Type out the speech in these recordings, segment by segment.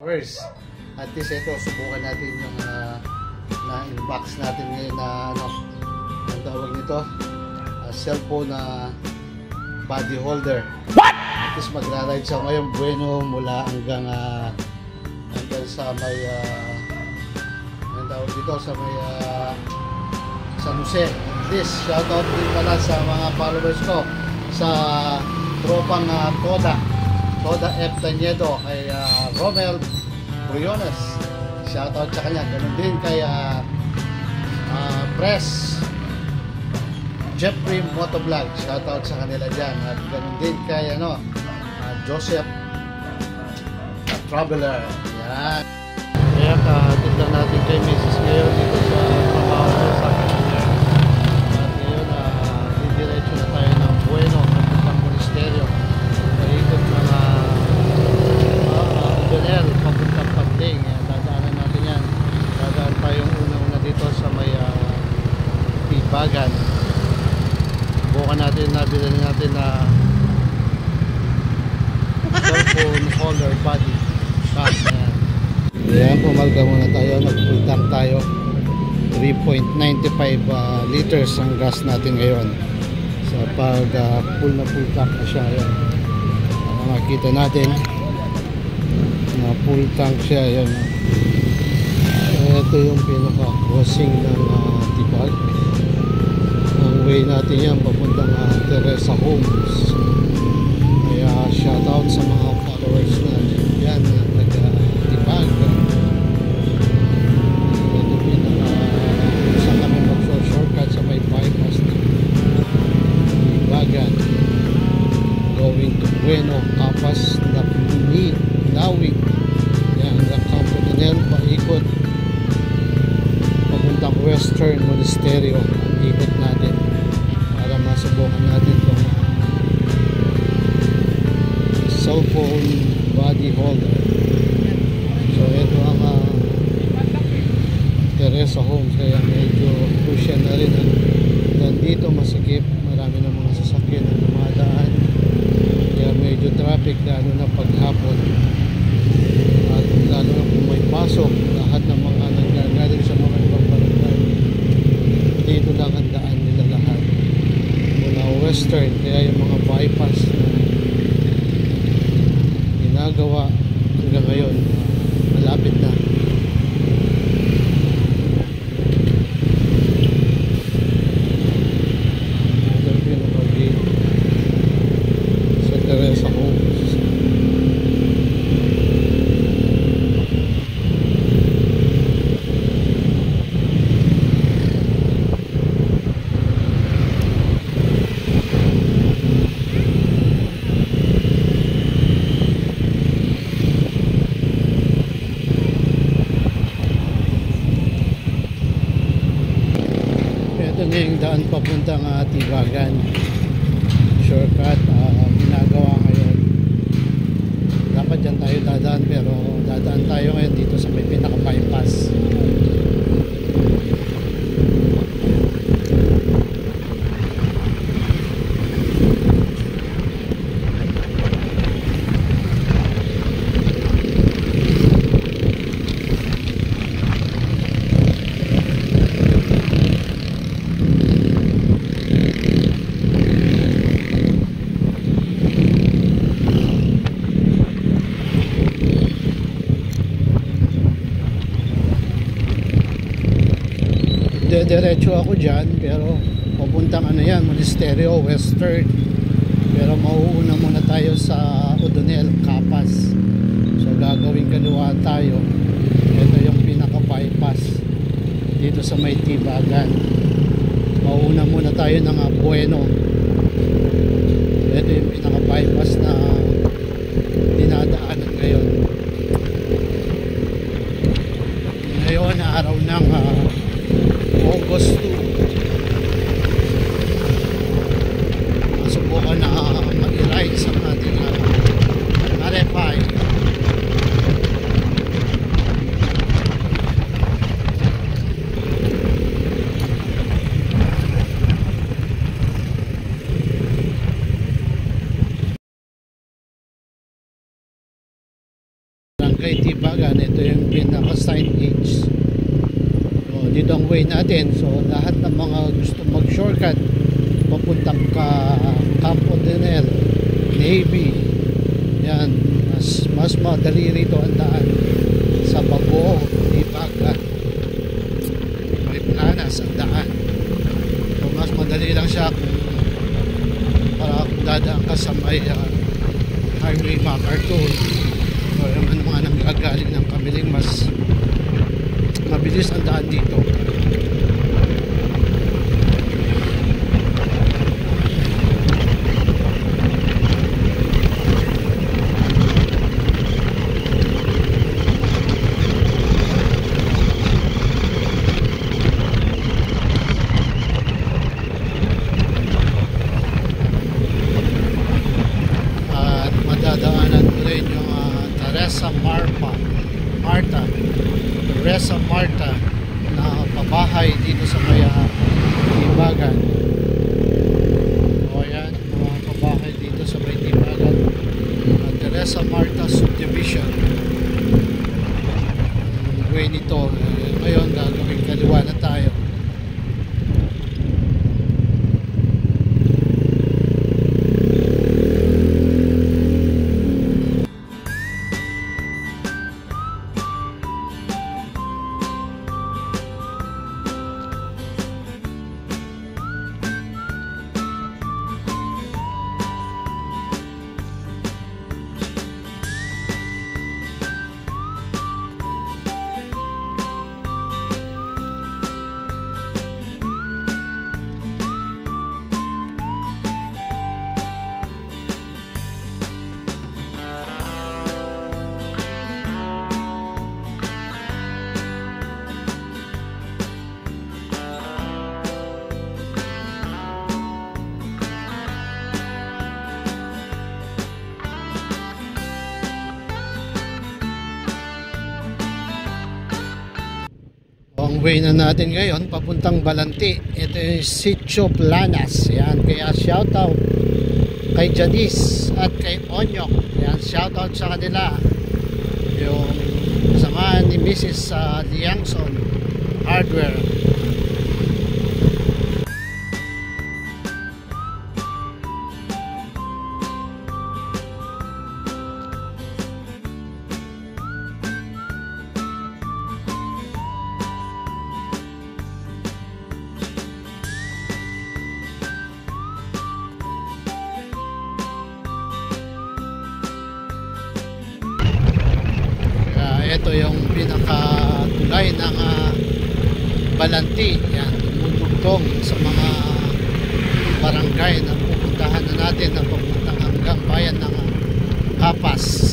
First, at least ito, subukan natin yung na-inbox natin ngayon na ang tawag nito, cellphone na body holder. What? At least magra-ride siya ngayon, Bueno, mula hanggang sa may ang tawag dito, sa may San Jose. At least, shoutout din pala sa mga followers ko sa tropang Toda F. Taniedo, kay Romel Briones, shoutout sa kanya. Ganun din kay Press Jeffrey Motovlog, shoutout sa kanila dyan. At ganun din kay Joseph Traveler. Yan. Kaya tignan natin kay Mrs. ngayon dito sa trabaho sa kanya. At ngayon didiretso na tayo ng Bueno, ng Monasterio. Paikot mga Udonel, papuntang Pagding. Dadaanan natin yan. Dadaan tayong una-una dito sa may Tibagan. Bukan natin, nabili natin na cellphone holder body. Ayan, pumalga muna tayo. Nag-full tank tayo. 3.95 liters ang gas natin ngayon. So pag full na full tank na siya, ayan, makikita natin na full tank siya. Ayan. Ito yung pinaka crossing ng Tibag. Ang way natin yan papuntang Teresa Homes. Kaya shoutout sa mga followers na yan na nag-Tibag. Ito pinaka saan kami mag-shortcut sa may bypass ng Tibagan going to Bueno, Capas, Napuni, Nawig. Yan, hanggang Campo Donel, paikot papuntang Western Monasterio. Ikot natin para masubukan natin itong cellphone body holder. So ito ang Teresa Homes, kaya medyo crucial na rin nandito, masikip, marami ng mga sasakyan na dumadaan, kaya medyo traffic lalo na paghapon, at lalo na kung may pasok, lahat ng mga nanggagaling sa mga ibang barangay dito lang ang daan nila lahat mula Western. Kaya yung mga bypass na ginagawa hanggang ngayon malapit na. Ito yung pinaka-gate sa Teresa Homes. Ito na yung daan papuntang Tibagan. Shortcut ginagawa ngayon. Dapat dyan tayo dadaan, pero dadaan tayo ngayon dito sa may pinaka-bypass. Diretso ako dyan, pero papuntang yan, Monasterio, Western. Pero mauuna muna tayo sa Udonel, Capas. So gagawin kaliwa tayo. Ito yung pinaka-bypass dito sa may Tibagan. Mauuna muna tayo ng Bueno. Ito yung pinaka-bypass na dinadaanan ngayon. Ngayon, araw ng August 2. Masubukan na mag-ride sa ating RFI. Barangay Tibagan. Ibagan. Ito yung pinaka signage. So, dito ang way natin. So lahat ng mga gusto mag shortcut papuntang Camp O'Donnell, Navy, yan, mas madali rito ang daan sa Bagoong, Ibagan, may planas ang daan. So mas madali lang siya para kung dadaan ka sa may highway MacArthur o yung mga nanggagaling ng Kamiling, mas mabilis ang daan dito. Teresa Marta na pabahay dito sa may Ibagan. O yan, mga pabahay dito sa may Ibagan, Teresa Marta Subdivision. Way nito, ngayon gagawin kaliwa na tayo. Ang way na natin ngayon papuntang Balanti. Ito yung Sitio Planas. Yan, kaya shoutout kay Janice at kay Onyok. Yan, shoutout sa kanila. Yung samahan ni Mrs. Liangson Hardware. Ito yung pinakatulay ng Balanti. Yan, tumutugtong sa mga barangay na pupuntahan na natin na pupuntang hanggang bayan ng Kapas.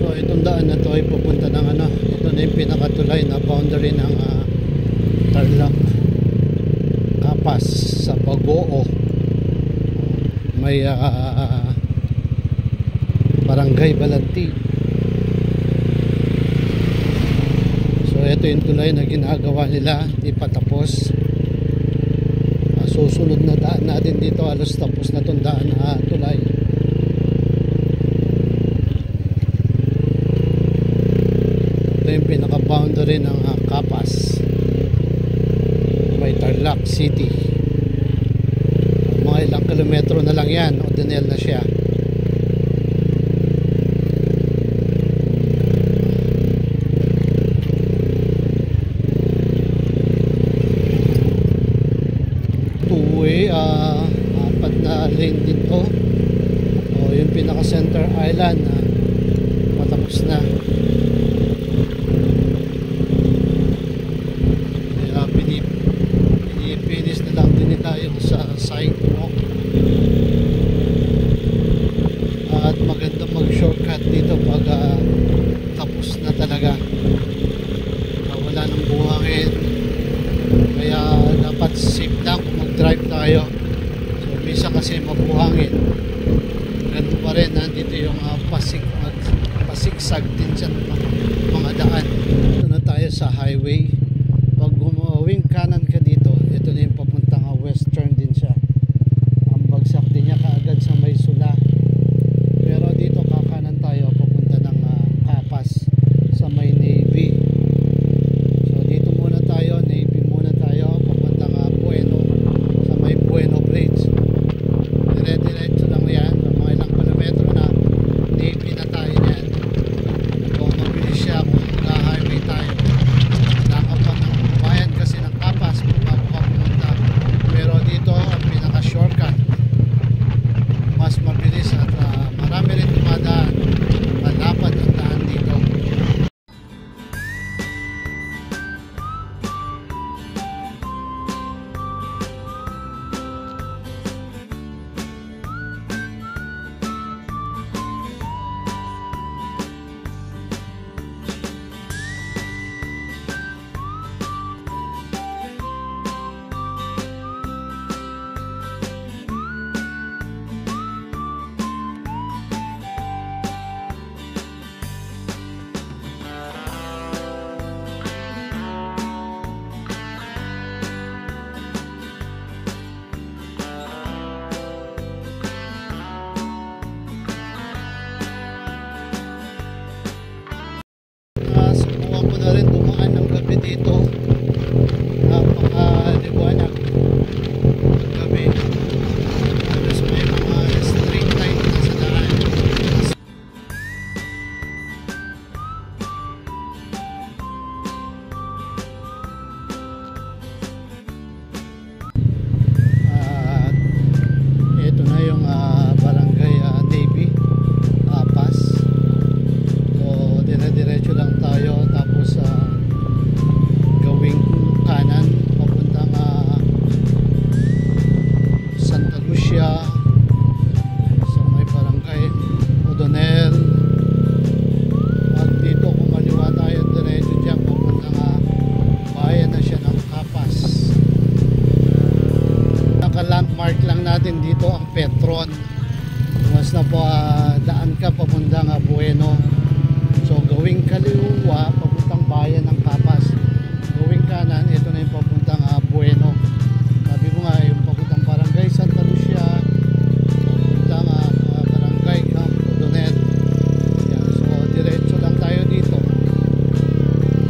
So itong daan na to ay pupunta ng ito na yung pinakatulay na boundary ng Tarlac, Kapas sa Bagoong. May Barangay Balanti. So ito yung tulay na ginagawa nila, hindi pa tapos. Susunod na daan natin dito, halos tapos na itong daan na tulay. Yung pinaka-boundary ng Kapas, may Tarlac City. Mga ilang kilometro na lang yan, O'Donnell na siya. Two-way, apat na lane dito. O yung pinaka-center island, matapos na. dito pag tapos na talaga. Wala nang buhangin, kaya dapat safe lang kung mag-drive tayo. So minsan kasi mabuhangin, ganun pa rin. Nandito yung pasigsag din siya ng mga daan. Ito na tayo sa highway. Pag gumawing kanan ka dito, ito na yung papuntang western din siya. Ang bagsak din niya kaagad sa may Sula. Pero dito kakanan tayo papunta ng Kapas sa may Navy. So dito muna tayo, Navy muna tayo, papunta Bueno sa may Bueno Bridge. Dire-diretso lang yan, mga ilang kilometro na Navy na tayo yan. Kung mabilis siya, kung highway tayo, nakapag ng bayan kasi ng Kapas pumunta. Pero dito ang pinaka shortcut, mas mabilis at marami rin dumadaan, malapad ang daan dito. Subukan ko na rin dumaan ng gabi dito. Napakaliwanag ng gabi. Tapos may mga street light na sa daan. At ito na yung barangay Navy, Kapas. So dire-diretso lang tayo, tapos gawing kanan papuntang Santa Lucia sa may barangay O'Donnell. At dito kumaliwa tayo, diretso dyan papuntang bayan na siya ng Kapas. Naka-landmark lang natin dito ang Petron. Once na po daan ka papuntang Bueno. So gawing kaliwa papuntang bayan ng Kapas, gawing kanan, ito na yung papuntang Bueno. Sabi ko nga, yung papuntang barangay Santa Lucia, papuntang barangay Camp O'Donnell. Yan. So diretso lang tayo dito.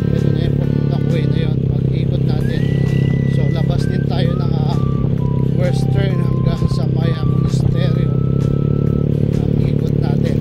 Ito na yung papuntang way na yun, pag ikot natin. So labas din tayo ng western hanggang sa may monasteryo ang ikot natin.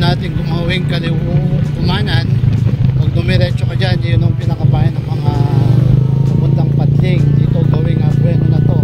natin gumawing kumanan. Pag dumiretso ka dyan, yun ang pinakabayan ng mga papuntang Padling. Dito gawing Bueno na to.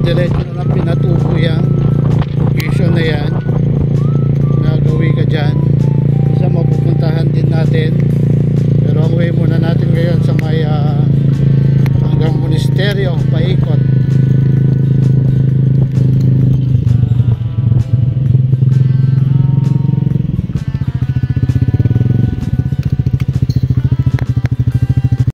Diretso